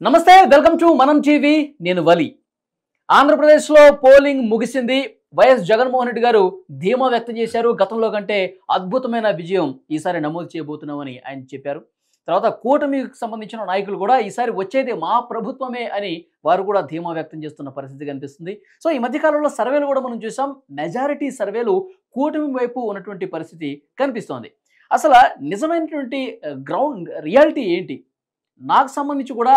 నమస్తే welcome to మనం TV నేను వలి ఆంధ్రప్రదేశ్లో పోలింగ్ ముగిసింది వైఎస్ జగన్మోహన్ రెడ్డి గారు ధీమా వ్యక్తం చేశారు గతంలో కంటే అద్భుతమైన విజయం ఈసారి నమోదు చేయబోతున్నామని ఆయన చెప్పారు తర్వాత కూటమికి సంబంధించిన నాయకులు కూడా ఈసారి వచ్చేది మా ప్రభుత్వమే అని వారు కూడా ధీమా వ్యక్తం చేస్తున్న పరిస్థితి కనిపిస్తుంది సో ఈ మధ్య కాలంలో సర్వేలు కూడా మనం చూసాం మెజారిటీ సర్వేలు కూటమి వైపు ఉన్నటువంటి పరిస్థితి కనిపిస్తోంది అసలు నిజమైనటువంటి గ్రౌండ్ రియాలిటీ ఏంటి నాకు సంబంధించి కూడా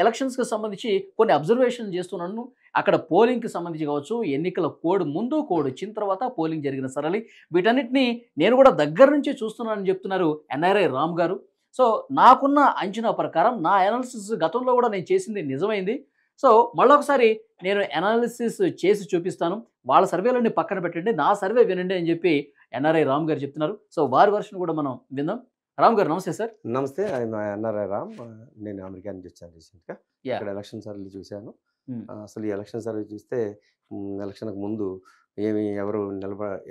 ఎలక్షన్స్కి సంబంధించి కొన్ని అబ్జర్వేషన్ చేస్తున్నాను అక్కడ పోలింగ్కి సంబంధించి కావచ్చు ఎన్నికల కోడ్ ముందు కోడ్ వచ్చిన తర్వాత పోలింగ్ జరిగిన సరళి వీటన్నిటిని నేను కూడా దగ్గర నుంచి చూస్తున్నానని చెప్తున్నారు ఎన్ఆర్ఐ రామ్ గారు సో నాకున్న అంచనా ప్రకారం నా అనాలిసిస్ గతంలో కూడా నేను చేసింది నిజమైంది సో మళ్ళొకసారి నేను అనాలిసిస్ చేసి చూపిస్తాను వాళ్ళ సర్వేలన్నీ పక్కన పెట్టండి నా సర్వే వినండి అని చెప్పి ఎన్ఆర్ఐ రామ్ గారు చెప్తున్నారు సో వారి వర్షన్ కూడా మనం విందాం రామ్ గారు నమస్తే సార్ నమస్తే ఎన్ఆర్ఐ రామ్ నేను అమెరికా నుంచి వచ్చాను రీసెంట్గా ఇక్కడ ఎలక్షన్ సర్వే చూశాను అసలు ఈ ఎలక్షన్ సర్వే చూస్తే ఎలక్షన్కి ముందు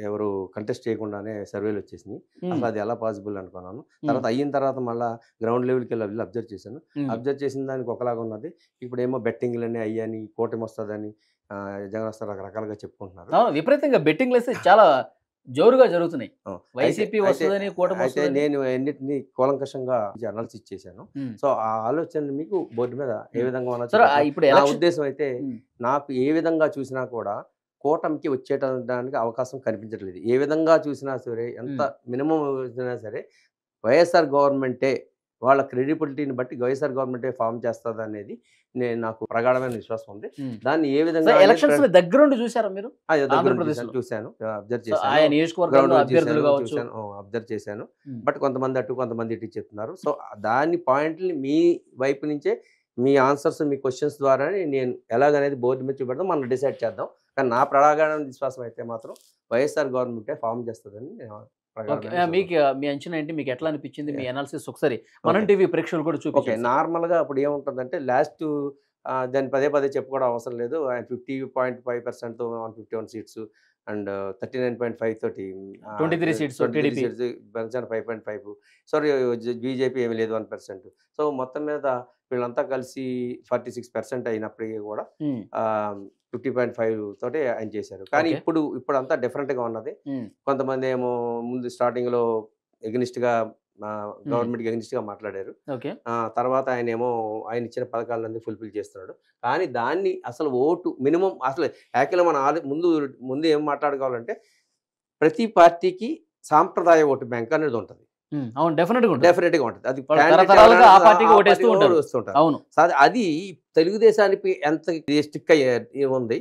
ఎవరు కంటెస్ట్ చేయకుండానే సర్వేలు వచ్చేసినాయి అసలు అది ఎలా పాసిబుల్ అనుకున్నాను తర్వాత అయిన తర్వాత మళ్ళీ గ్రౌండ్ లెవెల్కి వెళ్ళి అబ్జర్వ్ చేశాను అబ్జర్వ్ చేసిన దానికి ఒకలాగా ఉన్నది ఇప్పుడు ఏమో బెట్టింగ్లని అయ్యని కూటమి వస్తుందని జగన్ వస్తారు రకరకాలుగా చెప్పుకుంటున్నారు విపరీతంగా బెట్టింగ్లు వేస్తే చాలా జోరుగా జరుగుతున్నాయి వైసీపీ వస్తుందని అయితే నేను ఎన్నిటిని కూలంకషంగా అనాలిసిస్ చేశాను సో ఆ ఆలోచన మీకు బోర్డు మీద ఏ విధంగా ఇప్పుడు నా ఉద్దేశం అయితే నాకు ఏ విధంగా చూసినా కూడా కూటమికి వచ్చేటానికి అవకాశం కనిపించట్లేదు ఏ విధంగా చూసినా సరే ఎంత మినిమం చూసినా సరే వైఎస్ఆర్ గవర్నమెంటే వాళ్ళ క్రెడిబిలిటీని బట్టి వైఎస్ఆర్ గవర్నమెంటే ఫామ్ చేస్తుంది అనేది నాకు ప్రగాఢమైన విశ్వాసం ఉంది దాన్ని ఏ విధంగా ఎలక్షన్స్ దగ్గరుండి చూసారా మీరు చూశాను అబ్జర్వ్ చేశాను బట్ కొంతమంది అటు కొంతమంది ఇటు చెప్తున్నారు సో దాని పాయింట్ని మీ వైపు నుంచే మీ ఆన్సర్స్ మీ క్వశ్చన్స్ ద్వారా నేను ఎలాగనేది బోర్డు మీద చూపెడతాం మనం డిసైడ్ చేద్దాం కానీ నా ప్రగాఢమైన విశ్వాసం అయితే మాత్రం వైఎస్ఆర్ గవర్నమెంటే ఫామ్ చేస్తుందని మీకు మీ అంచనా ఏంటి మీకు ఎట్లా అనిపించింది మీ అనాలిసిస్ ఒకసారి మనం టీవీ ప్రేక్షకులు కూడా చూపి నార్మల్గా అప్పుడు ఏముంటుందంటే లాస్ట్ దాన్ని పదే చెప్పుకోవడం అవసరం లేదు ఆయన 50.5% 151 సీట్స్ అండ్ 39.5 తోటి 23 సీట్స్ జనసేన 5.5 సారీ బీజేపీ ఏమీ లేదు 1%. సో మొత్తం మీద వీళ్ళంతా కలిసి 46% అయినప్పటికీ కూడా 50.5 తోటి ఆయన చేశారు కానీ ఇప్పుడు అంతా డిఫరెంట్ గా ఉన్నది కొంతమంది ఏమో ముందు స్టార్టింగ్ లో ఎగ్నిస్ట్ గా గవర్నమెంట్ ఎగ్నిస్ట్ గా మాట్లాడారు తర్వాత ఆయన ఇచ్చిన పథకాలన్నీ ఫుల్ఫిల్ చేస్తున్నాడు కానీ దాన్ని అసలు ఓటు మినిమం అసలు యాక్చువల్గా మన ముందు ఏం మాట్లాడుకోవాలంటే ప్రతి పార్టీకి సాంప్రదాయ ఓటు బ్యాంక్ అనేది ఉంటుంది డెఫినెట్ గా ఉంటుంది అది తెలుగుదేశానికి ఎంత స్టిక్ అయ్యి ఉంది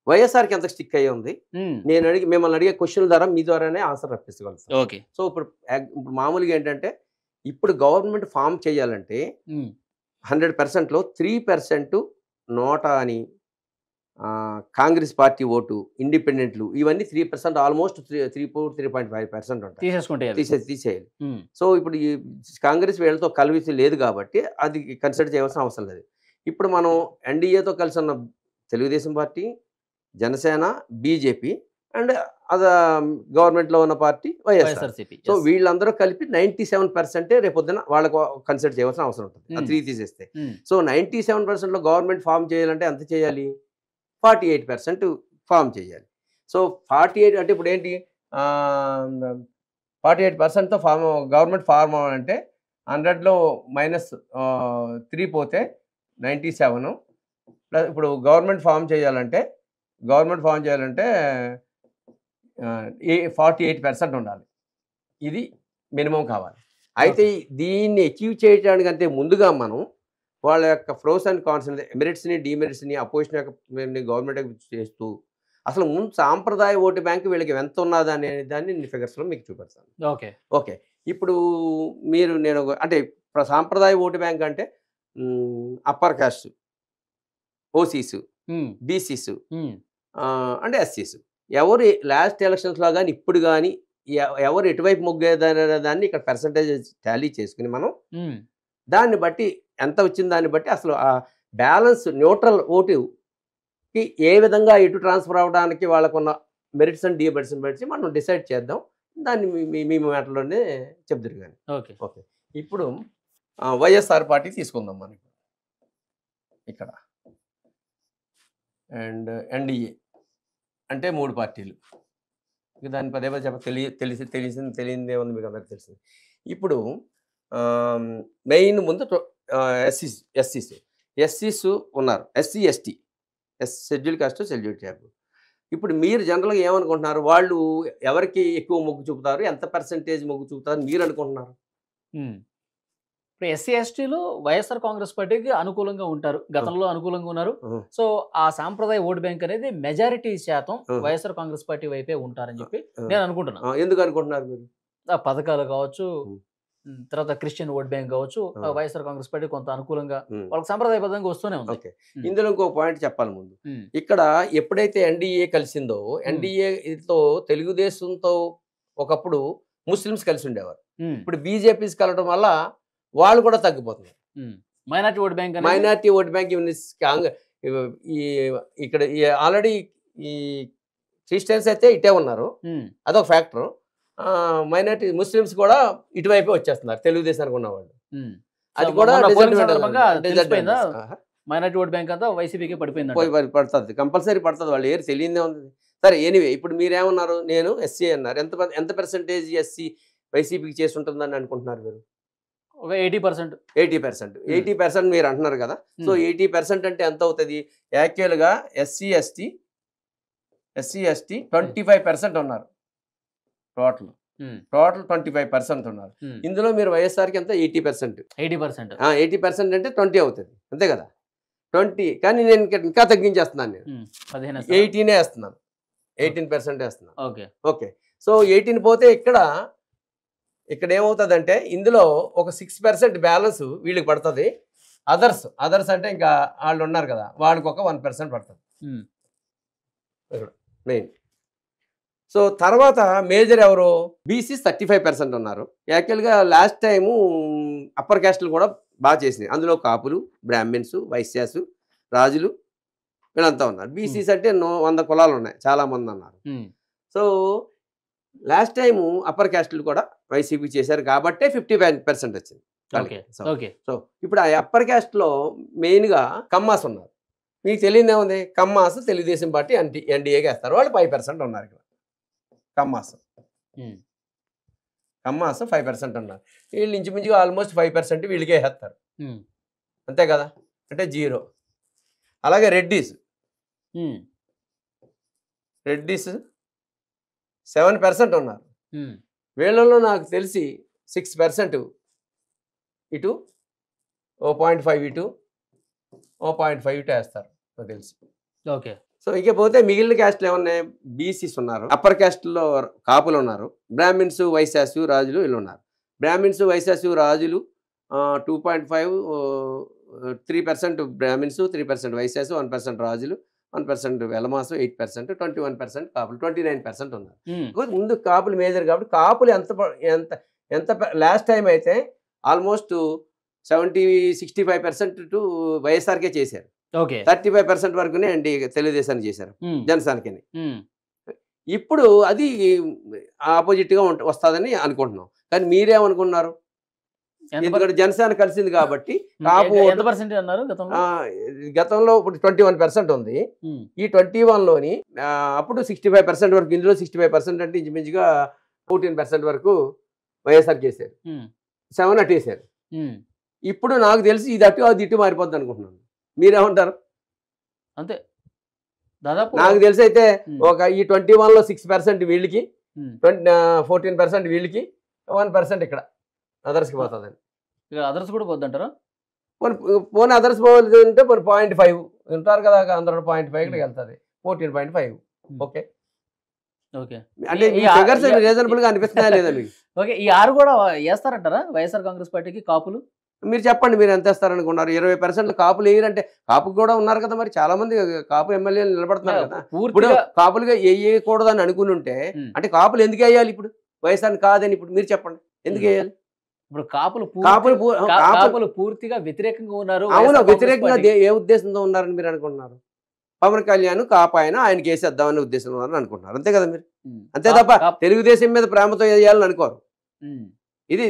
వైఎస్ఆర్కి ఎంత స్టిక్ అయ్యి ఉంది మిమ్మల్ని అడిగే క్వశ్చన్ ద్వారా మీ ద్వారానే ఆన్సర్ రప్పించగలుగుతాను సో ఇప్పుడు మామూలుగా ఏంటంటే ఇప్పుడు గవర్నమెంట్ ఫామ్ చేయాలంటే 100%లో 3% నోటా అని కాంగ్రెస్ పార్టీ ఓటు ఇండిపెండెంట్లు ఇవన్నీ 3% ఆల్మోస్ట్ 3.5% ఉంటాయి తీసేయాలి సో ఇప్పుడు ఈ కాంగ్రెస్ వీళ్ళతో కలిసి లేదు కాబట్టి అది కన్సిడర్ చేయవలసిన అవసరం లేదు ఇప్పుడు మనం ఎన్డీఏతో కలిసి ఉన్న Telugu Desam party Janasena BJP and గవర్నమెంట్లో ఉన్న పార్టీ వైఎస్ఆర్సీపీ సో వీళ్ళందరూ కలిపి 97% రేపొద్దున వాళ్ళకు కన్సిడర్ చేయవలసిన అవసరం ఉంటుంది 3 తీసేస్తే సో 97%లో గవర్నమెంట్ ఫామ్ చేయాలంటే ఎంత చేయాలి 48% ఫామ్ చేయాలి సో 48 అంటే ఇప్పుడు ఏంటి 48%తో గవర్నమెంట్ ఫార్మ్ అవ్వాలంటే 100లో -3 పోతే 97 ప్లస్ ఇప్పుడు గవర్నమెంట్ ఫామ్ చేయాలంటే 48% ఉండాలి ఇది మినిమం కావాలి అయితే దీన్ని అచీవ్ చేయడానికంటే ముందుగా మనం వాళ్ళ యొక్క ప్రోస్ అండ్ కాన్స్ మెరిట్స్ని డిమెరిట్స్ని అపోజిషన్ యొక్క గవర్నమెంట్ చేస్తూ అసలు ముందు సాంప్రదాయ ఓటు బ్యాంక్ వీళ్ళకి ఎంత ఉన్నది అనే దాన్ని ఫిగర్స్లో మీకు చూపెడతాను ఓకే ఇప్పుడు నేను అంటే సాంప్రదాయ ఓటు బ్యాంక్ అంటే అప్పర్ కాస్ట్ ఓసీస్ బీసీస్ అంటే ఎస్సీస్ ఎవరు లాస్ట్ ఎలక్షన్స్లో కానీ ఇప్పుడు కానీ ఎవరు ఎటువైపు మొగ్గేదనే దాన్ని ఇక్కడ పర్సంటేజ్ టాలీ చేసుకుని మనం దాన్ని బట్టి ఎంత వచ్చింది దాన్ని బట్టి అసలు ఆ బ్యాలెన్స్ న్యూట్రల్ ఓటుకి ఏ విధంగా ఎటు ట్రాన్స్ఫర్ అవ్వడానికి వాళ్ళకున్న మెరిట్స్ అండ్ డిమెరిట్స్ని బట్టి మనం డిసైడ్ చేద్దాం దాన్ని మీ మాటలోనే చెప్తారు కానీ ఓకే ఇప్పుడు వైఎస్ఆర్ పార్టీ తీసుకుందాం మనకి ఇక్కడ అండ్ ఎన్డీఏ అంటే 3 పార్టీలు. ఇక దాన్ని పదే పదే తెలిసిందే ఉంది మీకు అందరికి తెలిసింది. ఇప్పుడు మెయిన్ ముందు ఎస్సీస్ ఉన్నారు, SC ST schedule caste schedule tribe. ఇప్పుడు మీరు జనరల్గా ఏమనుకుంటున్నారు, వాళ్ళు ఎవరికి ఎక్కువ మొగ్గు చూపుతారు, ఎంత పర్సెంటేజ్ మొగ్గు చూపుతారు మీరు అనుకుంటున్నారు? ఇప్పుడు ఎస్సీ ఎస్టీలు వైఎస్ఆర్ కాంగ్రెస్ పార్టీకి అనుకూలంగా ఉంటారు, గతంలో అనుకూలంగా ఉన్నారు. సో ఆ సాంప్రదాయ ఓటు బ్యాంక్ అనేది మెజారిటీ శాతం వైఎస్ఆర్ కాంగ్రెస్ పార్టీ వైపే ఉంటారని చెప్పి నేను అనుకుంటున్నాను. ఎందుకు అనుకుంటున్నారు మీరు? ఆ పథకాలు కావచ్చు, తర్వాత క్రిస్టియన్ ఓట్ బ్యాంక్ కావచ్చు, వైఎస్ఆర్ కాంగ్రెస్ పార్టీ కొంత అనుకూలంగా వాళ్ళకి సాంప్రదాయబద్ధంగా వస్తూనే ఉంది. ఇందులో ఇంకో పాయింట్ చెప్పాలి ముందు. ఇక్కడ ఎప్పుడైతే ఎన్డీఏ కలిసిందో, ఎన్డీఏతో తెలుగుదేశంతో ఒకప్పుడు ముస్లిమ్స్ కలిసి ఉండేవారు. ఇప్పుడు బీజేపీస్ కలవడం వల్ల వాళ్ళు కూడా తగ్గిపోతున్నారు. మైనార్టీ ఓట్ బ్యాంక్ ఇక్కడ ఆల్రెడీ ఈ క్రిస్టియన్స్ అయితే ఇటే ఉన్నారు, అదొక ఫ్యాక్టర్. మైనార్టీ ముస్లిమ్స్ కూడా ఇటువైపే వచ్చేస్తున్నారు తెలుగుదేశానికి ఉన్నవాళ్ళు. అది కూడా మైనార్టీ ఓట్ బ్యాంక్ అంతా వైసీపీకి పడుతుంది, కంపల్సరీ పడుతుంది. వాళ్ళు ఏరు తెలియదే ఉంది. సరే, ఎనీవే ఇప్పుడు మీరేమన్నారు, నేను ఎస్సీ అన్నారు. ఎంత పర్సెంటేజ్ ఎస్సీ వైసీపీకి చేసి ఉంటుందని అనుకుంటున్నారు మీరు? 80%. 80% మీరు అంటున్నారు కదా. సో 80% అంటే ఎంత అవుతుంది? యాక్చువల్గా ఎస్సీ ఎస్టీ 25% ఉన్నారు. టోటల్ 25% ఉన్నారు. ఇందులో మీరు వైఎస్ఆర్కి ఎంత 80%. 80% అంటే 20 అవుతుంది, అంతే కదా. 20, కానీ నేను ఇంకా తగ్గించేస్తున్నాను, నేను 18 వేస్తున్నాను, 18% వేస్తున్నాను. ఓకే, సో 18 పోతే ఇక్కడ ఏమవుతుందంటే ఇందులో ఒక 6% బ్యాలెన్స్ వీళ్ళకి పడుతుంది. అదర్స్ అంటే ఇంకా వాళ్ళు ఉన్నారు కదా, వాళ్ళకి ఒక 1% పడుతుంది మెయిన్. సో తర్వాత మేజర్ ఎవరు? బీసీస్ 35% ఉన్నారు. యాక్చువల్గా లాస్ట్ టైము అప్పర్ క్యాస్ట్లు కూడా బాగా చేసినాయి. అందులో కాపులు, బ్రాహ్మిన్స్, వైశ్యాసు, రాజులు వీళ్ళంతా ఉన్నారు. బీసీస్ అంటే 100 కులాలు ఉన్నాయి, చాలా మంది ఉన్నారు. సో లాస్ట్ టైము అప్పర్ క్యాస్ట్లు కూడా వైసీపీ చేశారు కాబట్టి 50% వచ్చింది. సో ఇప్పుడు ఆ అప్పర్ క్యాస్ట్లో మెయిన్గా కమ్మాస్ ఉన్నారు. మీకు తెలియదే ఉంది, కమ్మాస్ తెలుగుదేశం పార్టీ ఎన్డీఏకి వేస్తారు. వాళ్ళు 5% ఉన్నారు. ఇక్కడ కమ్మాస్ 5% ఉన్నారు. వీళ్ళు ఇంచుమించుగా ఆల్మోస్ట్ 5% వీళ్ళకే వేస్తారు, అంతే కదా, అంటే 0. అలాగే రెడ్డీస్ 7% ఉన్నారు. వీళ్ళలో నాకు తెలిసి 6% ఇటు, 0.5 ఇటు, 0.5 ఇటు వేస్తారు నాకు తెలిసి. ఓకే. సో ఇకపోతే మిగిలిన క్యాస్ట్లు ఏమన్నాయి? బీసీస్ ఉన్నారు, అప్పర్ క్యాస్ట్లో కాపులు ఉన్నారు, బ్రాహ్మిన్స్, వైశ్యాసు, రాజులు వీళ్ళు ఉన్నారు. బ్రాహ్మిన్స్, వైశ్యాసు, రాజులు 2.5, 3% బ్రాహ్మిన్స్, 3% వైశ్యాసు, 1% రాజులు, 1% వెలమాసు, 8%, 21% కాపులు, 29% ఉన్నారు. ముందు కాపులు మేజర్ కాబట్టి కాపులు ఎంత లాస్ట్ టైం అయితే ఆల్మోస్ట్ 65% టు వైఎస్ఆర్కే చేశారు. 35% వరకునే అండి తెలుగుదేశానికి చేశారు, జనసేనకి. ఇప్పుడు అది ఆపోజిట్గా వస్తుందని అనుకుంటున్నాం. కానీ మీరేమనుకున్నారు? ఎందుకంటే జనసేన కలిసింది కాబట్టి కాపు గతంలో ఇప్పుడు 21% ఉంది. ఈ 21లోని అప్పుడు 65% వరకు, ఇందులో 65% అంటే ఇంచుమించుగా 14% వరకు వైఎస్ఆర్ చేశారు, 7 అట్టేశారు. ఇప్పుడు నాకు తెలిసి ఇది అటు అది ఇటు మారిపోద్ది అనుకుంటున్నాను. మీరేమంటారు? అంతే దాదాపు నాకు తెలిసి అయితే ఈ 21లో 6% వీళ్ళకి, 14% వీళ్ళకి, 1% ఇక్కడ అదర్స్కి పోతుందండి. అదర్స్ కూడా పోద్ది అంటారా? పోనీ అదర్స్ పోతుంది అంటే 0.5 ఉంటారు కదా, అందరూ 0.5 ఇక్కడికి వెళ్తుంది, 14.5. ఓకే, అంటే ఈ ఫిగర్స్ రీజనబుల్ గా అనిపిస్తున్నాయా లేదా మీకు? ఓకే, ఈ 6 కూడా వేస్తారంటారా వైఎస్ఆర్ కాంగ్రెస్ పార్టీకి కాపులు? మీరు చెప్పండి, మీరు ఎంత వేస్తారనుకున్నారు? 20% కాపులు వేయరంటే, కాపు కూడా ఉన్నారు కదా మరి, చాలా మంది కాపు ఎమ్మెల్యేలు నిలబడుతున్నారు కదా. ఇప్పుడు కాపులుగా వేయకూడదని అనుకుని ఉంటే అంటే కాపులు ఎందుకు వేయాలి ఇప్పుడు? వైఎస్ఆర్ కాదని ఇప్పుడు మీరు చెప్పండి, ఎందుకు వేయాలి? ఇప్పుడు కాపులు పూర్తిగా వ్యతిరేకంగా ఉన్నారు. అవును, వ్యతిరేకంగా ఏ ఉద్దేశంతో ఉన్నారని మీరు అనుకుంటున్నారు? పవన్ కళ్యాణ్ కాపు ఆయనకి వేసేద్దామనే ఉద్దేశంలో ఉన్నారని అనుకుంటున్నారు, అంతే కదా మీరు? అంతే తప్ప తెలుగుదేశం మీద ప్రేమతో వేయాలని అనుకోరు. ఇది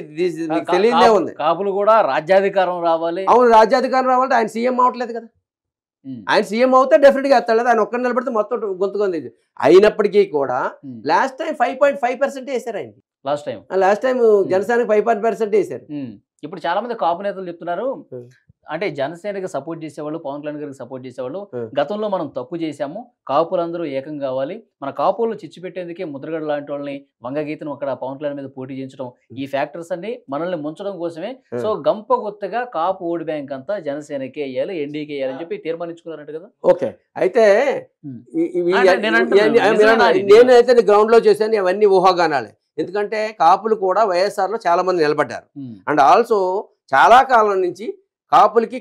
తెలియదే ఉంది. కాపులు కూడా రాజ్యాధికారం రావాలి. అవును, రాజ్యాధికారం రావాలంటే ఆయన సీఎం అవట్లేదు కదా. ఆయన సీఎం అవుతే డెఫినెట్గా వేస్తాడు, ఆయన ఒక్కరు నిలబడితే మొత్తం గొంతుకుంది. అయినప్పటికీ కూడా లాస్ట్ టైం 5.5% వేశారు ఆయన. లాస్ట్ టైం జనసేనకి 5% వేశారు. ఇప్పుడు చాలా మంది కాపు నేతలు చెప్తున్నారు, అంటే జనసేనకి సపోర్ట్ చేసేవాళ్ళు, పవన్ కళ్యాణ్ గారికి సపోర్ట్ చేసేవాళ్ళు, గతంలో మనం తప్పు చేశాము, కాపులందరూ ఏకం కావాలి, మన కాపులను చిచ్చు పెట్టేందుకే ముద్రగడ లాంటి వాళ్ళని, వంగగీతను అక్కడ పవన్ కళ్యాణ్ మీద పోటీ చేయించడం, ఈ ఫ్యాక్టర్స్ అన్ని మనల్ని ముంచడం కోసమే. సో గంప గుత్తగా కాపు ఓటు బ్యాంక్ అంతా జనసేనకే వేయాలి, ఎన్డీకే వేయాలని చెప్పి తీర్మానించుకున్నారంట కదా. ఓకే, అయితే నేనైతే గ్రౌండ్ లో చేశాను, అవన్నీ ఊహాగానాలే. ఎందుకంటే కాపులు కూడా వైఎస్ఆర్ లో చాలా మంది నిలబడ్డారు. అండ్ ఆల్సో చాలా కాలం నుంచి కాపులకి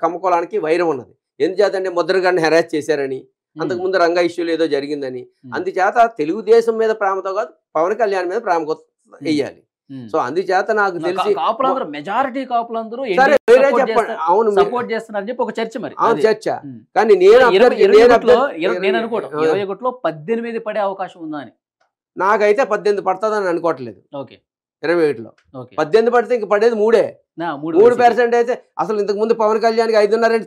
కమ్మకోలానికి వైరం ఉన్నది. ఎందుచేతంటే ముద్రగడని హెరాస్ చేశారని, అంతకుముందు రంగా ఇష్యూలు ఏదో జరిగిందని. అందుచేత తెలుగుదేశం మీద ప్రేమతో కాదు, పవన్ కళ్యాణ్ మీద ప్రేమ వెయ్యాలి. సో అందుచేత నాకు తెలిసి మెజారిటీ కాపులందరూ అవును సపోర్ట్ చేస్తున్నారని చెప్పి ఒక చర్చ. మరి అవును చర్చ, కానీ నేను 21లో 18 పడే అవకాశం ఉందా అని నాకైతే 18 పడుతుందని అనుకోవట్లేదు. ఓకే, 21లో 18 పడితే ఇంక పడేది 3% అయితే అసలు ఇంతకు ముందు పవన్ కళ్యాణ్కి 5.5 అంటే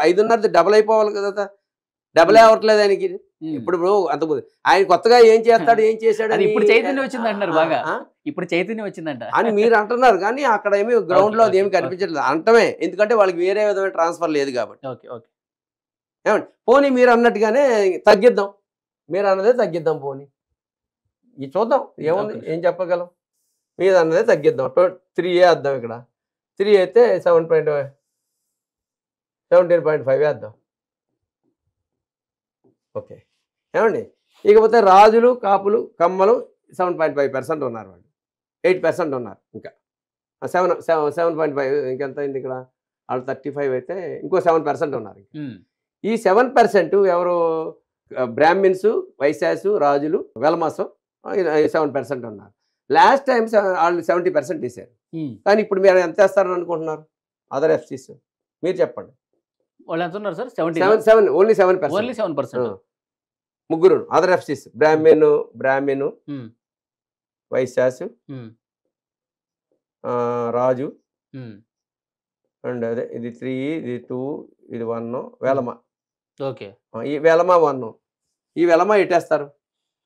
5.5 డబుల్ అయిపోవాలి కదా, డబుల్ అవ్వట్లేదు ఆయనకి. ఇప్పుడు అంతకుముందు ఆయన కొత్తగా ఏం చేస్తాడు, ఏం చేశాడు, ఇప్పుడు చైతన్యం వచ్చింది అంటారు, బాగా ఇప్పుడు చైతన్యం వచ్చిందంట అని మీరు అంటున్నారు. కానీ అక్కడ ఏమి గ్రౌండ్ లో అది ఏమి కనిపించట్లేదు అంటమే, ఎందుకంటే వాళ్ళకి వేరే విధమైన ట్రాన్స్ఫర్ లేదు కాబట్టి. ఏమండి, పోనీ మీరు అన్నట్టుగానే తగ్గిద్దాం, మీరు అన్నదే తగ్గిద్దాం, పోనీ ఇది చూద్దాం ఏముంది, ఏం చెప్పగలం. మీద అన్నదే తగ్గిద్దాం, 3 వేద్దాం, ఇక్కడ 3 అయితే 17.5 వేద్దాం. ఓకే, ఏమండి. ఇకపోతే రాజులు, కాపులు, కమ్మలు 7.5% ఉన్నారు, వాళ్ళు 8% ఉన్నారు. ఇంకా 7.5 ఇంకెంత అయింది ఇక్కడ, వాళ్ళు 35 అయితే ఇంకో 7% ఉన్నారు. ఈ 7% ఎవరు? బ్రాహ్మిన్స్, వైశ్యాసు, రాజులు, వెలమాసు 7% ఉన్నారు. లాస్ట్ టైం వాళ్ళు 70% వేసారు. కానీ ఇప్పుడు మీరు ఎంత వేస్తారని అనుకుంటున్నారు? అదర్ ఎఫ్సీస్ మీరు చెప్పండి. వాళ్ళు ఎంత ఉన్నారు సార్? ఓన్లీ 7%. ముగ్గురు అదర్ ఎఫ్సీస్, బ్రాహ్మణు, వైశ్యాసు, రాజు, అండ్ అదే ఇది 3, ఇది 2, ఇది 1, వేలమ. ఓకే, ఈ వేలమ 1, ఈ వేలమ ఎట్టేస్తారు,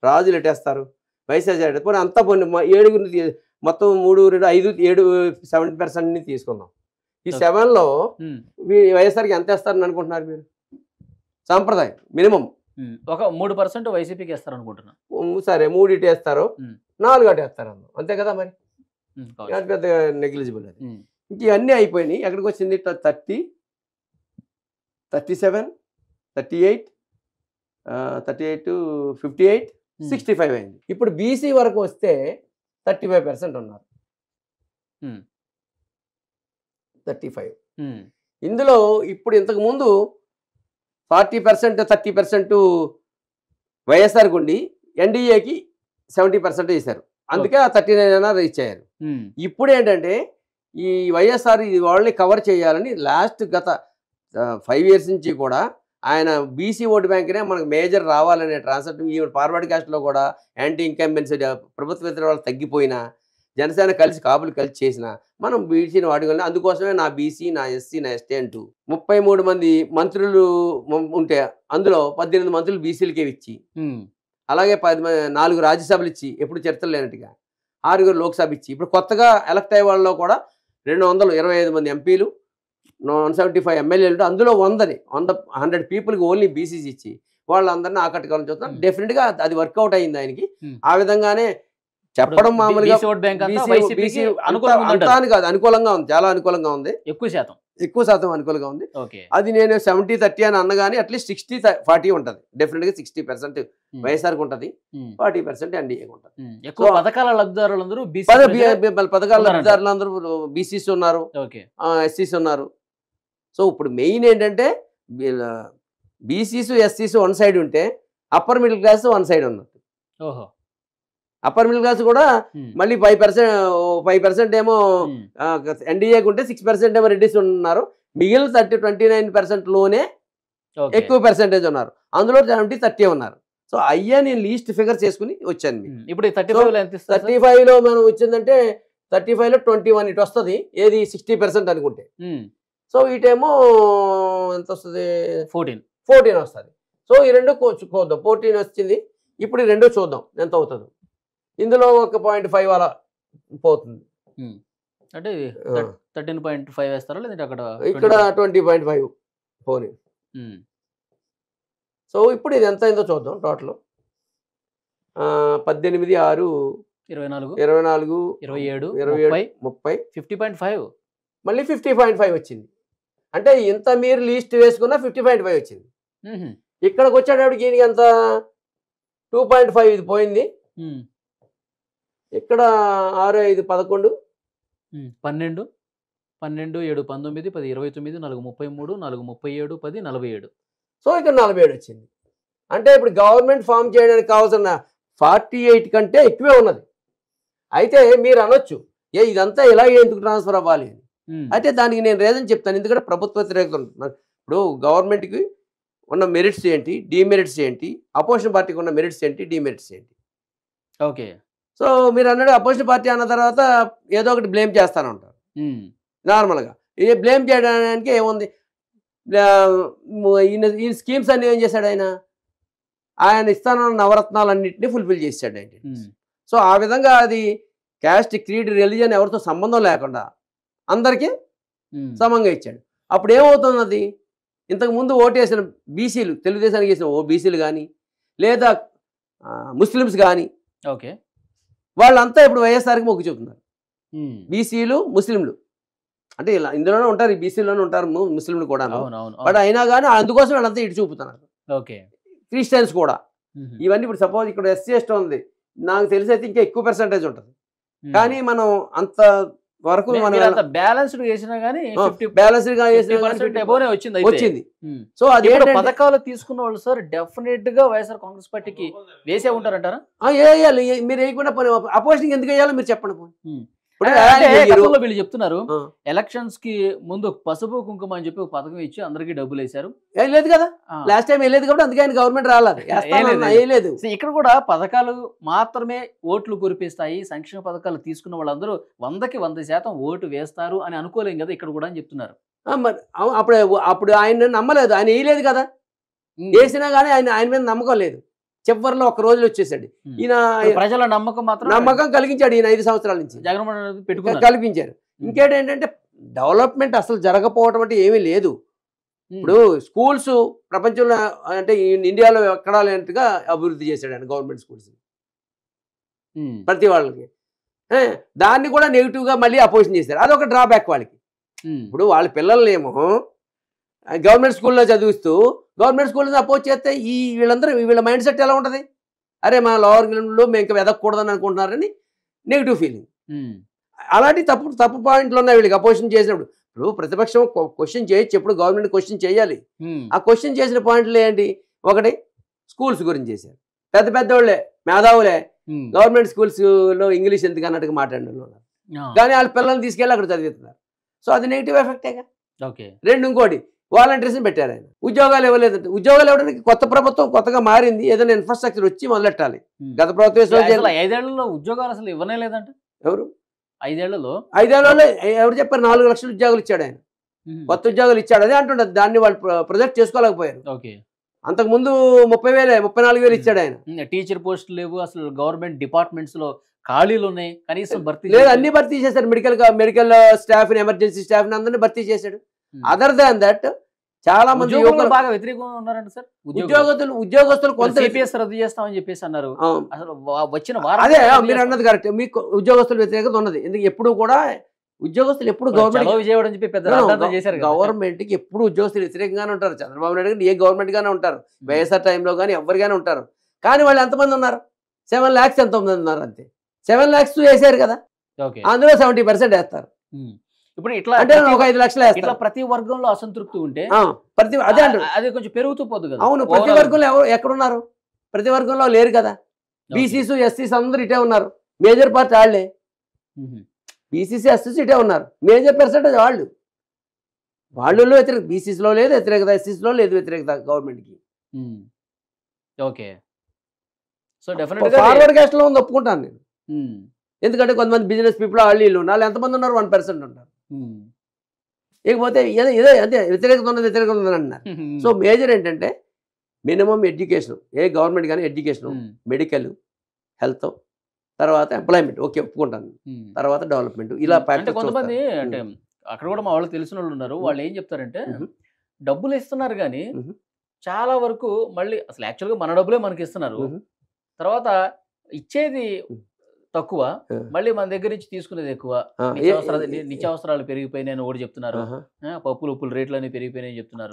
రాజులు ఎట్టేస్తారు, వైశ్యాసు ఎట్టే. పోనీ అంతా పోనీ 7 మొత్తం 3, 2, 5, 7 70% తీసుకుందాం. ఈ 7లో వైఎస్ఆర్కి ఎంత వేస్తారని అనుకుంటున్నారు మీరు? సాంప్రదాయం మినిమం ఒక 3% వైసీపీకి వేస్తారు అనుకుంటున్నా. సరే, 3 ఇటు వేస్తారు, 4 అటు వేస్తారు, అంతే కదా. మరి పెద్ద నెగ్లిజిబుల్ అది. ఇంక ఇవన్నీ అయిపోయినాయి. ఎక్కడికి వచ్చింది? 30, 37, 38, 58, 65 అయింది. ఇప్పుడు బీసీ వరకు వస్తే 35% ఉన్నారు. 35. ఇందులో ఇప్పుడు ఇంతకు ముందు 40%, 30% వైఎస్ఆర్కి ఉండి ఎన్డీఏకి 70% వేశారు. అందుకే ఆ 39 రీచ్ అయ్యారు. ఇప్పుడు ఏంటంటే ఈ వైఎస్ఆర్ వాళ్ళని కవర్ చేయాలని గత 5 years నుంచి కూడా ఆయన బీసీ ఓటు బ్యాంక్నే మనకు మేజర్ రావాలనే ట్రాన్స్ఫర్. ఈ ఫార్వర్డ్ కాస్ట్లో కూడా యాంటీ ఇన్కంబెన్సీ ప్రభుత్వ వ్యతిరేకాలు తగ్గిపోయినా, జనసేన కలిసి కాపులు కలిసి చేసిన మనం బీసీని వాడుకోవాలి. అందుకోసమే నా బీసీ, నా ఎస్సీ, నా ఎస్టీ అంటూ 33 మంది మంత్రులు ఉంటే అందులో 18 మంత్రులు బీసీలకే ఇచ్చి, అలాగే 4 రాజ్యసభలు ఇచ్చి, ఎప్పుడు చర్చలు లేనట్టుగా 6 లోక్సభ ఇచ్చి, ఇప్పుడు కొత్తగా ఎలక్ట్ అయ్యే వాళ్ళలో కూడా 225 మంది ఎంపీలు, 175 ఎమ్మెల్యేలు, అందులో 100 పీపుల్కి ఓన్లీ బీసీసీ ఇచ్చి వాళ్ళందరినీ ఆకట్టుకోవాలని చూస్తున్నారు. డెఫినెట్గా అది వర్కౌట్ అయింది ఆయనకి. ఆ విధంగానే చెప్పడం మామూలుగా కాదు, అనుకూలంగా ఉంది, చాలా అనుకూలంగా ఉంది, ఎక్కువ శాతం అనుకూలంగా ఉంది. అది నేను 70-30 అని అన్నగానే అట్లీస్ట్ 60-40 ఉంటుంది. డెఫినెట్గా 60% వైఎస్ఆర్కి ఉంటుంది, 40% ఎన్డీఏకి ఉంటుంది. పథకాల లబ్ధిదారులందరూ బీసీస్ ఉన్నారు, ఎస్సీస్ ఉన్నారు. సో ఇప్పుడు మెయిన్ ఏంటంటే బీసీస్, ఎస్సీస్ వన్ సైడ్ ఉంటే upper middle class one side ఉన్నట్టు. అప్పర్ మిడిల్ క్లాస్ కూడా మళ్ళీ 5% ఏమో ఎన్డీఏకి ఉంటే 6% ఏమో రెడ్డిస్ ఉన్నారు. మిగిలిన 29% లోనే ఎక్కువ పర్సెంటేజ్ ఉన్నారు. అందులో 70-30 ఉన్నారు. సో అయ్యా నేను లీస్ట్ ఫిగర్ చేసుకుని వచ్చాను. ఇప్పుడు 35లో మనం వచ్చిందంటే 35లో 21 ఇటు వస్తుంది. ఏది 60% అనుకుంటే సో ఇటేమో ఎంత వస్తుంది, 14 వస్తుంది. సో ఈ రెండు చూద్దాం, 14 వచ్చింది. ఇప్పుడు ఈ రెండు చూద్దాం ఎంత అవుతుందో. ఇందులో ఒక 0.5 అలా పోతుంది, అంటే 13.5 వేస్తారా లేదంటే అక్కడ ఇక్కడ 20.5 పోనీ. సో ఇప్పుడు ఇది ఎంత అయిందో చూద్దాం. టోటల్ 18, 6, 24, 27, 30, 50.5, మళ్ళీ 50.5 వచ్చింది. అంటే ఇంత మీరు లీస్ట్ వేసుకున్న 50.5 వచ్చింది. ఇక్కడికి వచ్చేటప్పటికి ఈయనకి ఎంత 2.5 ఇది పోయింది. ఇక్కడ 6, 5, 11, 12, 12, 7, 19, 10, 29, 4, 33, 4, 37, 10, 47. సో ఇక్కడ 47 వచ్చింది. అంటే ఇప్పుడు గవర్నమెంట్ ఫామ్ చేయడానికి కావాల్సిన 48 కంటే ఎక్కువే ఉన్నది. అయితే మీరు అనొచ్చు, ఇదంతా ఇలా ఎందుకు ట్రాన్స్ఫర్ అవ్వాలి అని. అయితే దానికి నేను రీజన్ చెప్తాను. ఎందుకంటే ప్రభుత్వ వ్యతిరేకత ఉంటుంది. ఇప్పుడు గవర్నమెంట్కి ఉన్న మెరిట్స్ ఏంటి, డిమెరిట్స్ ఏంటి, అపోజిషన్ పార్టీకి ఉన్న మెరిట్స్ ఏంటి, డిమెరిట్స్ ఏంటి. ఓకే. సో మీరు అన్నాడు అపోజిషన్ పార్టీ అన్న తర్వాత ఏదో ఒకటి బ్లేమ్ చేస్తాను ఉంటారు నార్మల్గా. ఇది బ్లేమ్ చేయడానికి ఏముంది, ఈ స్కీమ్స్ అన్ని ఏం చేశాడు ఆయన ఇస్తానన్న నవరత్నాలన్నింటినీ ఫుల్ఫిల్ చేశాడు ఆయన. సో ఆ విధంగా అది క్యాస్ట్, క్రీడ్, రిలీజన్ ఎవరితో సంబంధం లేకుండా అందరికీ సమంగా ఇచ్చాడు. అప్పుడు ఏమవుతున్నది, ఇంతకుముందు ఓటేసిన బీసీలు, తెలుగుదేశానికి వేసిన బీసీలు కానీ లేదా ముస్లిమ్స్ కానీ, ఓకే, వాళ్ళంతా ఇప్పుడు వైఎస్ఆర్కి మొగ్గు చూపుతున్నారు. బీసీలు, ముస్లింలు అంటే ఇలా ఇందులోనే ఉంటారు, ఈ బీసీలోనే ఉంటారు ముస్లింలు కూడా. బట్ అయినా కానీ అందుకోసం వాళ్ళంతా ఇటు చూపుతున్నారు. ఓకే, క్రిస్టియన్స్ కూడా. ఇవన్నీ ఇప్పుడు సపోజ్ ఇక్కడ ఎస్సీ ఎస్టీ ఉంది, నాకు తెలిసి అయితే ఇంకా ఎక్కువ పర్సెంటేజ్ ఉంటుంది. కానీ మనం అంత వరకు బ్యాలెన్స్డ్ చేసినా కానీ వచ్చింది. సో అది పథకాలు తీసుకున్న వాళ్ళు సార్ డెఫినెట్ గా వైఎస్ఆర్ కాంగ్రెస్ పార్టీకి వేసే ఉంటారంటారా? వేయాలి. మీరు వేయకుండా అపోజిషన్ ఎందుకు వేయాలో మీరు చెప్పండి. వీళ్ళు చెప్తున్నారు ఎలక్షన్స్ కి ముందు పసుపు కుంకుమ అని చెప్పి ఒక పథకం ఇచ్చి అందరికి డబ్బులు వేశారు. లేదు కదా, లాస్ట్ టైం వేయలేదు కాబట్టి అందుకే ఆయన గవర్నమెంట్ రాలేదు. ఇక్కడ కూడా పథకాలు మాత్రమే ఓట్లు కురిపిస్తాయి, సంక్షేమ పథకాలు తీసుకున్న వాళ్ళందరూ 100కి 100% ఓటు వేస్తారు అని అనుకోలేం కదా ఇక్కడ కూడా అని చెప్తున్నారు. అప్పుడు ఆయన నమ్మలేదు, ఆయన వేయలేదు కదా. వేసినా కానీ ఆయన మీద నమ్మకం లేదు. చివరిలో ఒక రోజులు వచ్చేసాడు. ఈయన ప్రజల నమ్మకం కలిగించాడు. ఈయన 5 సంవత్సరాల నుంచి జగన్మోహన్ కల్పించారు. ఇంకేంటంటే డెవలప్మెంట్ అసలు జరగకపోవటం అంటే ఏమీ లేదు. ఇప్పుడు స్కూల్స్ ప్రపంచంలో అంటే ఇండియాలో ఎక్కడా లేనట్టుగా అభివృద్ధి చేశాడు ఆయన గవర్నమెంట్ స్కూల్స్ ప్రతి వాళ్ళకి. దాన్ని కూడా నెగిటివ్గా మళ్ళీ అపోజిషన్ చేశారు. అదొక డ్రాబ్యాక్ వాళ్ళకి. ఇప్పుడు వాళ్ళ పిల్లల్నేమో గవర్నమెంట్ స్కూల్లో చదివిస్తూ గవర్నమెంట్ స్కూల్లో అపోజ్ చేస్తే వీళ్ళ మైండ్ సెట్ ఎలా ఉంటుంది, అరే మా లోవర్ గ్రౌండ్లో మేము ఇంకా ఎదగకూడదని అనుకుంటున్నారని నెగిటివ్ ఫీలింగ్. అలాంటి తప్పు పాయింట్లు ఉన్నాయి వీళ్ళకి అపోజిషన్ చేసినప్పుడు. ఇప్పుడు ప్రతిపక్షం క్వశ్చన్ చేయొచ్చు, ఎప్పుడు గవర్నమెంట్ క్వశ్చన్ చేయాలి. ఆ క్వశ్చన్ చేసిన పాయింట్లు ఏంటి, ఒకటి స్కూల్స్ గురించి చేశారు. పెద్దోళ్ళే మేధావులే గవర్నమెంట్ స్కూల్స్లో ఇంగ్లీష్ ఎందుకు అన్నట్టుగా మాట్లాడిన వాళ్ళు ఉన్నారు. కానీ వాళ్ళ పిల్లల్ని తీసుకెళ్ళి అక్కడ చదివిస్తున్నారు. సో అది నెగిటివ్ ఎఫెక్టేగా. రెండు, ఇంకోటి వాలంటీర్స్ని పెట్టారు ఆయన. ఉద్యోగాలు ఇవ్వలేదంటే, ఉద్యోగాలు ఇవ్వడానికి కొత్త ప్రభుత్వం కొత్తగా మారింది, ఏదైనా ఇన్ఫ్రాస్ట్రక్చర్ వచ్చి మొదలెట్టాలి. గత ప్రభుత్వం 5 ఏళ్లలో ఉద్యోగాలు అసలు ఇవ్వనే లేదంటే ఎవరు 5 ఏళ్లలో ఎవరు చెప్పారు? 4 లక్షల ఉద్యోగాలు ఇచ్చాడు ఆయన, కొత్త ఉద్యోగాలు ఇచ్చాడు. అదే అంటుండదు, దాన్ని వాళ్ళు ప్రొజెక్ట్ చేసుకోలేకపోయారు. అంతకుముందు 30,000 34,000 ఇచ్చాడు ఆయన. టీచర్ పోస్టులు లేవు, అసలు గవర్నమెంట్ డిపార్ట్మెంట్స్ లో ఖాళీలు ఉన్నాయి, కనీసం భర్తీ లేదు. అన్ని భర్తీ చేశారు. మెడికల్ స్టాఫ్, ఎమర్జెన్సీ స్టాఫ్ అందరినీ భర్తీ చేశాడు. అదర్ దాన్ దట్ చాలా మంది బాగా వ్యతిరేకంగా ఉన్నారండి సార్. ఉద్యోగస్తులు కొంత రద్దు చేస్తామని చెప్పేసి అన్నారు. అసలు వచ్చిన అదే మీరు అన్నది కరెక్ట్. మీకు ఉద్యోగస్తుల వ్యతిరేకత ఉన్నది. ఎందుకు ఎప్పుడు కూడా ఉద్యోగస్తులు ఎప్పుడు గవర్నమెంట్ కి ఎప్పుడు ఉద్యోగస్తులు వ్యతిరేకంగానే ఉంటారు. చంద్రబాబు నాయుడు గారు ఏ గవర్నమెంట్ గానే ఉంటారు, వైఎస్ఆర్ టైంలో కానీ ఎవరిగానే ఉంటారు. కానీ వాళ్ళు ఎంతమంది ఉన్నారు? 7 lakhs ఎంతమంది ఉన్నారు అంతే. 7 lakhs వేసారు కదా, అందులో 70% వేస్తారు. ఇప్పుడు ఇట్లా అంటే ఒక 5 లక్షలు ఇట్లా ప్రతి వర్గంలో అసంతృప్తి ఉంటే అది కొంచెం పెరుగుతూ పోదు కదా. అవును, ప్రతి వర్గంలో ఎక్కడున్నారు? ప్రతి వర్గంలో లేరు కదా. బీసీస్, ఎస్సీస్ అందరూ ఇటే ఉన్నారు. మేజర్ పార్ట్ వాళ్ళే. బీసీసీ, ఎస్సీస్ ఇటే ఉన్నారు. మేజర్ పర్సెంటేజ్ వాళ్ళలో వ్యతిరేకత. బీసీసీలో లేదు వ్యతిరేకత, ఎస్సీస్లో లేదు వ్యతిరేకత గవర్నమెంట్కి. ఓకే, సో డెఫినెట్గా ఫార్వర్డ్ క్యాస్ట్లో ఉంది, ఒప్పుకుంటాను నేను. ఎందుకంటే కొంతమంది బిజినెస్ పీపుల్ వాళ్ళు ఎంతమంది ఉన్నారు? 1% ఉంటారు. ఇకపోతే ఏదో అదే వ్యతిరేకత ఉందని అన్నారు. సో మేజర్ ఏంటంటే మినిమం ఎడ్యుకేషన్, ఏ గవర్నమెంట్ కానీ ఎడ్యుకేషన్, మెడికల్, హెల్త్, తర్వాత ఎంప్లాయ్మెంట్, ఓకే ఒప్పుకుంటాను, తర్వాత డెవలప్మెంట్, ఇలా కొంతమంది అంటే అక్కడ కూడా మా వాళ్ళు తెలిసిన వాళ్ళు ఉన్నారు. వాళ్ళు ఏం చెప్తారంటే డబ్బులు ఇస్తున్నారు కానీ చాలా వరకు మళ్ళీ అసలు యాక్చువల్గా మన డబ్బులే మనకి ఇస్తున్నారు, తర్వాత ఇచ్చేది తక్కువ, మళ్ళీ మన దగ్గర నుంచి తీసుకునేది ఎక్కువ, నిత్యావసరాలు పెరిగిపోయినాయని ఒకటి చెప్తున్నారు, పప్పులు ఉప్పులు రేట్లు అన్ని పెరిగిపోయినాయని చెప్తున్నారు.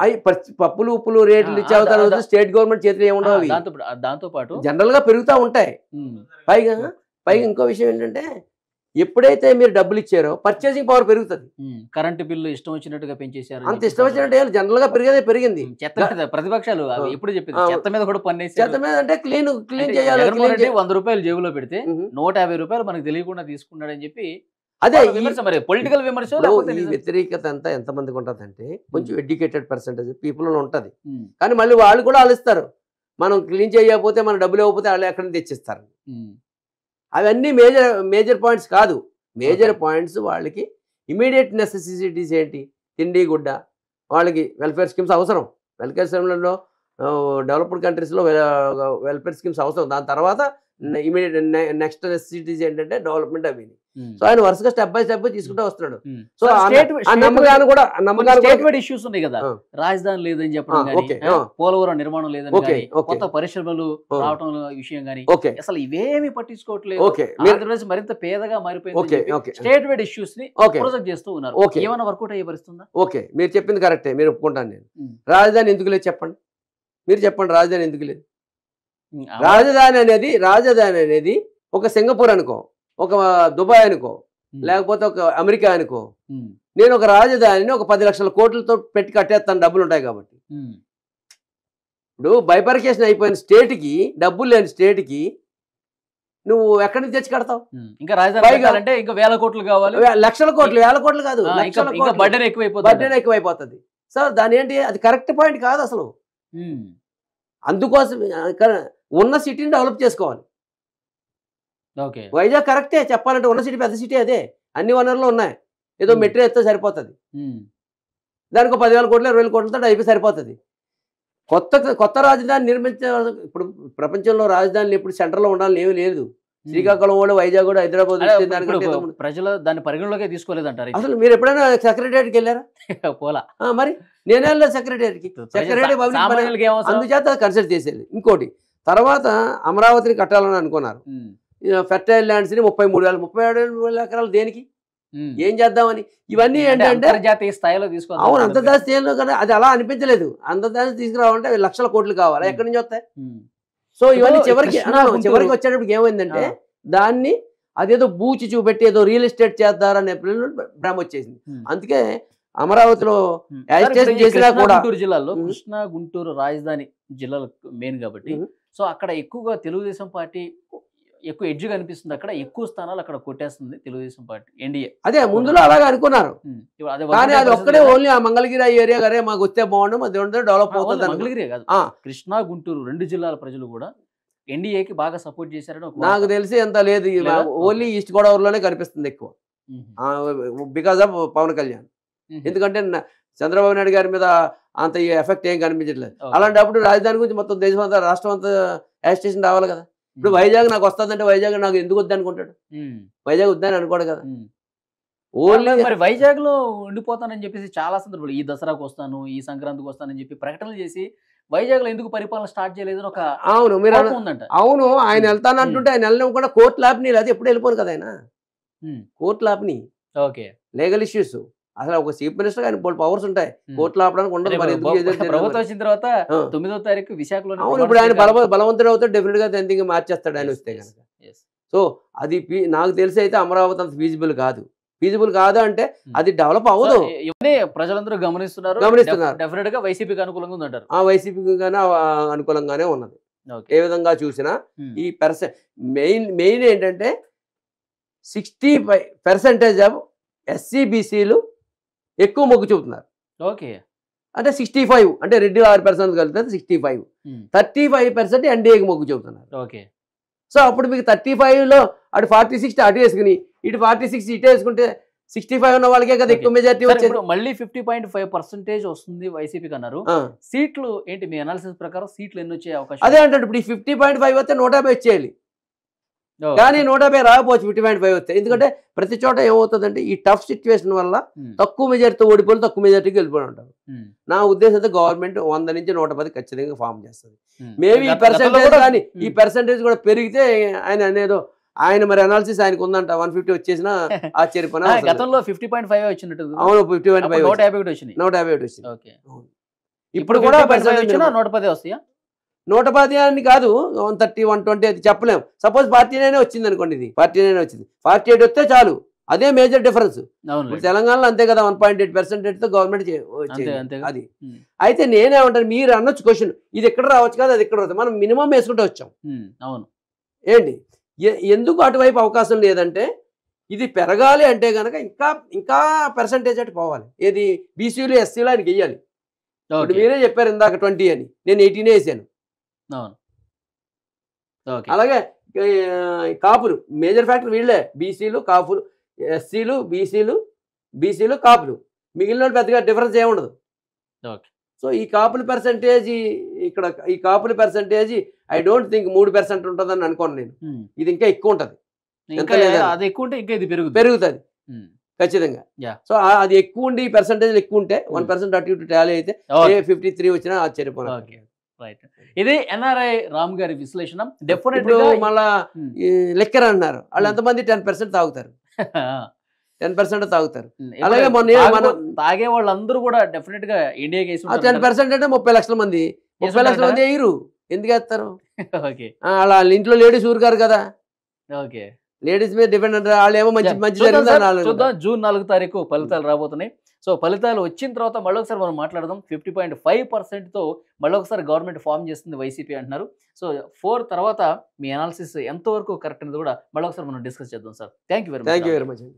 పప్పులు ఉప్పులు రేట్లు నిత్యావసరాలు స్టేట్ గవర్నమెంట్ చేతిలో ఏముండవు, దాంతో పాటు జనరల్ గా పెరుగుతూ ఉంటాయి. పైగా ఇంకో విషయం ఏంటంటే ఎప్పుడైతే మీరు డబ్బులు ఇచ్చారో పర్చేసింగ్ పవర్ పెరుగుతుంది. కరెంటు బిల్లు ఇష్టం వచ్చినట్టుగా పెంచేశారు, అంత ఇష్టం వచ్చినట్టు జనరల్ గా పెరిగింది. ప్రతిపక్షాలు ఎప్పుడు చెప్పింది చెత్త మీద కూడా పన్నేసి, చెత్త మీద అంటే క్లీన్ చేయాలి. 100 రూపాయలు జేబులో పెడితే 150 రూపాయలు మనకు తెలియకుండా తీసుకున్నాడని చెప్పి అదే మరి పొలిటికల్ విమర్శ. ఈ వ్యతిరేకత అంతా ఎంతమందికి ఉంటుంది అంటే కొంచెం ఎడ్యుకేటెడ్ పర్సెంటేజ్ పీపుల్ ఉంటది, కానీ మళ్ళీ వాళ్ళు కూడా ఆలోచిస్తారు, మనం క్లీన్ చేయకపోతే మన డబ్బులు ఇవ్వకపోతే వాళ్ళు ఎక్కడి నుంచి తెచ్చిస్తారు. అవన్నీ మేజర్ పాయింట్స్ కాదు. మేజర్ పాయింట్స్ వాళ్ళకి ఇమీడియట్ నెసెసిటీస్ ఏంటి, తిండి గుడ్డ, వాళ్ళకి వెల్ఫేర్ స్కీమ్స్ అవసరం. వెల్ఫేర్ స్కీమ్లలో డెవలప్డ్ కంట్రీస్లో వెల్ఫేర్ స్కీమ్స్ అవసరం. దాని తర్వాత ఇమీడియట్ నెక్స్ట్ నెసెసిటీస్ ఏంటంటే డెవలప్మెంట్ అవి. సో ఆయన వరుసగా స్టెప్ బై స్టెప్ తీసుకుంటూ వస్తున్నాడు. సో నమ్మకాలు ఇష్యూస్ ఉన్నాయి కదా, రాజధాని లేదని చెప్పడం కానీ, పోలవరం నిర్మాణం లేదని కానీ, కొత్త పరిశ్రమలు రావడం విషయం కానీ, అసలు ఇవేమి పట్టించుకోవట్లేదు. ఆంధ్రప్రదేశ్ మరింత పేదగా మారిపోయింది. స్టేట్ వైడ్ ఇష్యూస్ ని ప్రొజెక్ట్ చేస్తూ ఉన్నారు. ఏమైనా వర్కౌట్ అయ్యే పరిస్థితుందా? ఓకే, మీరు చెప్పింది కరెక్టే, మీరు ఒప్పుకుంటాను నేను. రాజధాని ఎందుకు లేదు చెప్పండి, మీరు చెప్పండి. రాజధాని ఎందుకు లేదు? రాజధాని అనేది ఒక సింగపూర్ అనుకో, ఒక దుబాయ్ అనుకో, లేకపోతే ఒక అమెరికా అనుకో, నేను ఒక రాజధానిని ఒక 10 లక్షల కోట్లతో పెట్టి కట్టేస్తాను, డబ్బులు ఉంటాయి కాబట్టి. ఇప్పుడు బైపర్కేషన్ అయిపోయిన స్టేట్కి, డబ్బులు లేని స్టేట్కి నువ్వు ఎక్కడి నుంచి తెచ్చి కడతావు? ఇంకా రాజధాని అంటే ఇంకా వేల కోట్లు కావాలి, లక్షల కోట్లు, వేల కోట్లు కాదు, బడ్డెన్ ఎక్కువైపోతుంది. సో దాని ఏంటి, అది కరెక్ట్ పాయింట్ కాదు అసలు. అందుకోసం ఉన్న సిటీని డెవలప్ చేసుకోవాలి. వైజాగ్ కరెక్టే చెప్పాలంటే, ఉన్న సిటీ పెద్ద సిటీ, అదే అన్ని వనరులు ఉన్నాయి. ఏదో మెట్రో ఎత్తే సరిపోతుంది, దానికి 10,000 కోట్లు 20,000 కోట్లతో అయిపోయి సరిపోతుంది. కొత్త రాజధాని నిర్మించే, ఇప్పుడు ప్రపంచంలో రాజధానులు ఎప్పుడు సెంటర్లో ఉండాలని ఏమీ లేదు. శ్రీకాకుళం కూడా, వైజాగ్ కూడా, హైదరాబాద్ ప్రజలు దాన్ని పరిగణలోకి తీసుకోలేదంటారు. అసలు మీరు ఎప్పుడైనా సెక్రటేరియట్కి వెళ్ళారా? పోలా. మరి నేనే వెళ్ళలేదు సెక్రటేరియట్కి. అందుచేత కన్సిడర్ చేసేది. ఇంకోటి, తర్వాత అమరావతిని కట్టాలని అనుకున్నారు. ఫెర్టైల్ ల్యాండ్స్ ని 33,000 ఎకరాలు దేనికి, ఏం చేద్దామని. ఇవన్నీ ఏంటంటే అంతర్జాతీయ స్థాయిలో తీసుకోవాలి. అవును, అంతర్జాతీయ స్థాయిలో కానీ అది అలా అనిపించలేదు. అంతర్జాతీయ తీసుకురావాలంటే లక్షల కోట్లు కావాలి, ఎక్కడి నుంచి వస్తాయి? సో ఇవన్నీ చివరికి వచ్చేటప్పటికి ఏమైందంటే దాన్ని అదేదో బూచి చూపెట్టి ఏదో రియల్ ఎస్టేట్ చేద్దారనే భ్రమ వచ్చేసింది. అందుకే అమరావతిలో చేసినా కూడా, గుంటూరు జిల్లాలో, కృష్ణా గుంటూరు రాజధాని జిల్లాలు మెయిన్ కాబట్టి, సో అక్కడ ఎక్కువగా తెలుగుదేశం పార్టీ ఎక్కువ ఎడ్జ్ కనిపిస్తుంది. అక్కడ ఎక్కువ స్థానాలు అక్కడ కొట్టేస్తుంది తెలుగుదేశం పార్టీ, ఎన్డీఏ. అదే ముందులో అలాగే అనుకున్నారు, కానీ అది ఒక్కడే ఓన్లీ ఆ మంగళగిరి ఏరియా గారే మాకు వస్తే బాగుండు, అది డెవలప్ అవుతుంది. మంగళగిరి కాదు, కృష్ణా గుంటూరు 2 జిల్లాల ప్రజలు కూడా ఎన్డీఏకి బాగా సపోర్ట్ చేశారని నాకు తెలిసి ఎంత లేదు. ఓన్లీ ఈస్ట్ గోదావరిలోనే కనిపిస్తుంది ఎక్కువ, బికాస్ ఆఫ్ పవన్ కళ్యాణ్. ఎందుకంటే చంద్రబాబు నాయుడు గారి మీద అంత ఎఫెక్ట్ ఏం కనిపించట్లేదు. అలాంటప్పుడు రాజధాని గురించి మొత్తం దేశం అంతా, రాష్ట్రం అంతా యాజిటేషన్ రావాలి కదా. ఇప్పుడు వైజాగ్ నాకు వస్తుందంటే వైజాగ్ నాకు ఎందుకు వద్దని అనుకుంటాడు? వైజాగ్ వద్దని అనుకోడు కదా. ఓన్లీ మరి వైజాగ్ లో ఉండిపోతానని చెప్పేసి చాలా సందర్భాలు, ఈ దసరాకు వస్తాను, ఈ సంక్రాంతికి వస్తానని చెప్పి ప్రకటనలు చేసి వైజాగ్ లో ఎందుకు పరిపాలన స్టార్ట్ చేయలేదు ఒక ఉందంట. అవును, ఆయన వెళ్తాను అంటుంటే ఆయన వెళ్ళడం కూడా కోర్టు లాప్ని, అది ఎప్పుడు వెళ్ళిపోను కదా ఆయన, కోర్టు లాప్ని. Okay, legal issues. అసలు ఒక చీఫ్ మినిస్టర్ ఆయన పవర్స్ ఉంటాయి, కోర్టులో ఆపడానికి ఉండదు. ప్రభుత్వం వచ్చిన తర్వాత 9వ తారీఖు విశాఖలో. అవును, ఇప్పుడు ఆయన బలవంతుడు అవుతాడు, డెఫినెట్ గా దాన్ని మార్చేస్తాడు ఆయన వస్తే కనుక. సో అది నాకు తెలిసి అయితే అమరావతి అంత ఫీజిబుల్ కాదు. ఫీజిబుల్ కాదు అంటే అది డెవలప్ అవ్వదు. ప్రజలందరూ గమనిస్తున్నారు. డెఫినెట్ గా వైసీపీకి అనుకూలంగా ఉందంటారు. వైసీపీకి అనుకూలంగానే ఉన్నది. ఏ విధంగా చూసినా ఈ మెయిన్ ఏంటంటే 65% ఆఫ్ SC/BCలు ఎక్కువ మొగ్గు చూపుతున్నారు. ఓకే, అంటే 65 అంటే రెడ్డి 6% కలిపితే 65, 35% ఎన్డీఏకి మొగ్గు చూపుతున్నారు. ఓకే, సో అప్పుడు మీకు 35లో అటు 46 అటు వేసుకుని ఇటు 46 ఇటు వేసుకుంటే 65 ఉన్న వాళ్ళకే కదా ఎక్కువ మెజారిటీ వచ్చేది. మళ్ళీ 50.5% వస్తుంది వైసీపీకి అన్నారు. సీట్లు ఏంటి మీ అనాలిసిస్ ప్రకారం సీట్లు ఎన్ని వచ్చే అవకాశం? అదే అంటే ఇప్పుడు ఈ 50.5 వస్తే 150 వచ్చేయాలి, కానీ 150 రాకపోవచ్చు 50.5 వస్తే. ఎందుకంటే ప్రతి చోట ఏమవుతుందంటే ఈ టఫ్ సిచ్యువేషన్ వల్ల తక్కువ మెజారిటీతో ఓడిపోయి తక్కువ మెజారిటీకి వెళ్ళిపోయి ఉంటారు. నా ఉద్దేశంతో గవర్నమెంట్ 100 నుంచి 110 ఖచ్చితంగా ఫామ్ చేస్తుంది. మేబీ ఈ పర్సెంటేజ్ కానీ ఈ పర్సెంటేజ్ కూడా పెరిగితే ఆయన అనేదో ఆయన మరి అనాలిసిస్ ఆయనకు ఉందంట 150 వచ్చేసినా ఆశ్చర్యపోయినా. గతంలో 50.5 వచ్చినట్టు. అవును 50.5 151 వచ్చినాయి. 151 వచ్చింది. ఇప్పుడు కూడా 110 వస్తాయా? 110 అని కాదు, 130 120 అది చెప్పలేము. సపోజ్ 49 వచ్చింది అనుకోండి, ఇది 49 వచ్చింది, 48 వస్తే చాలు, అదే మేజర్ డిఫరెన్స్. ఇప్పుడు తెలంగాణలో అంతే కదా 1.8% గవర్నమెంట్ అది. అయితే నేనేమంటాను, మీరు అనొచ్చు క్వశ్చన్, ఇది ఎక్కడ రావచ్చు కదా అది ఎక్కడ రావచ్చు, మనం మినిమం వేసుకుంటూ వచ్చాం. అవును ఏంటి ఎందుకు అటువైపు అవకాశం లేదంటే ఇది పెరగాలి అంటే కనుక ఇంకా ఇంకా పర్సంటేజ్ అటు పోవాలి. ఏది బీసీలు ఎస్సీలు ఆయనకి వెయ్యాలి. ఇప్పుడు మీరే చెప్పారు ఇందాక 20 అని, నేను 18 వేసాను. అలాగే కాపులు మేజర్ ఫ్యాక్టర్ వీళ్ళే, బీసీలు కాపులు, ఎస్సీలు బీసీలు కాపులు, మిగిలిన పెద్దగా డిఫరెన్స్ ఏముండదు. సో ఈ కాపుల పర్సంటేజ్ ఇక్కడ, ఈ కాపుల పర్సంటేజ్ ఐ డోంట్ థింక్ 3% ఉంటుందని అనుకోను నేను. ఇది ఇంకా ఎక్కువ ఉంటుంది, పెరుగుతుంది ఖచ్చితంగా. సో అది ఎక్కువ ఉండి పర్సంటేజ్ ఎక్కువ ఉంటే 1% అటు ఇటు టాలీ అయితే 53 వచ్చినా ఆశ్చర్యపోవాలి. ఇది ఎన్ఆర్ఐ రామ్ గారి విశ్లేషణ. డెఫినెట్ మళ్ళా లెక్కర్ అంటున్నారు, వాళ్ళు ఎంతమంది 10% తాగుతారు, 10% తాగుతారు. అలాగే మొన్న తాగే వాళ్ళందరూ కూడా డెఫినెట్ గా ఇండియాకి 10% అంటే 30 లక్షల మంది, 30 లక్షల మంది వేయరు. ఎందుకు వేస్తారు? అలా ఇంట్లో లేడీస్ ఊరుకారు కదా, లేడీస్ మీద డిపెండ్ అంటారు. వాళ్ళు ఏమో మంచి మంచి చూద్దాం. జూన్ 4 తారీఖు ఫలితాలు రాబోతున్నాయి. సో ఫలితాలు వచ్చిన తర్వాత మళ్ళీ ఒకసారి మనం మాట్లాడదాం. 50.5%తో మళ్ళీ ఒకసారి గవర్నమెంట్ ఫామ్ చేస్తుంది వైసీపీ అంటున్నారు. సో 4 తర్వాత మీ అనాలిసిస్ ఎంతవరకు కరెక్ట్ అనేది కూడా మళ్ళీ ఒకసారి మనం డిస్కస్ చేద్దాం sir. Thank you very much.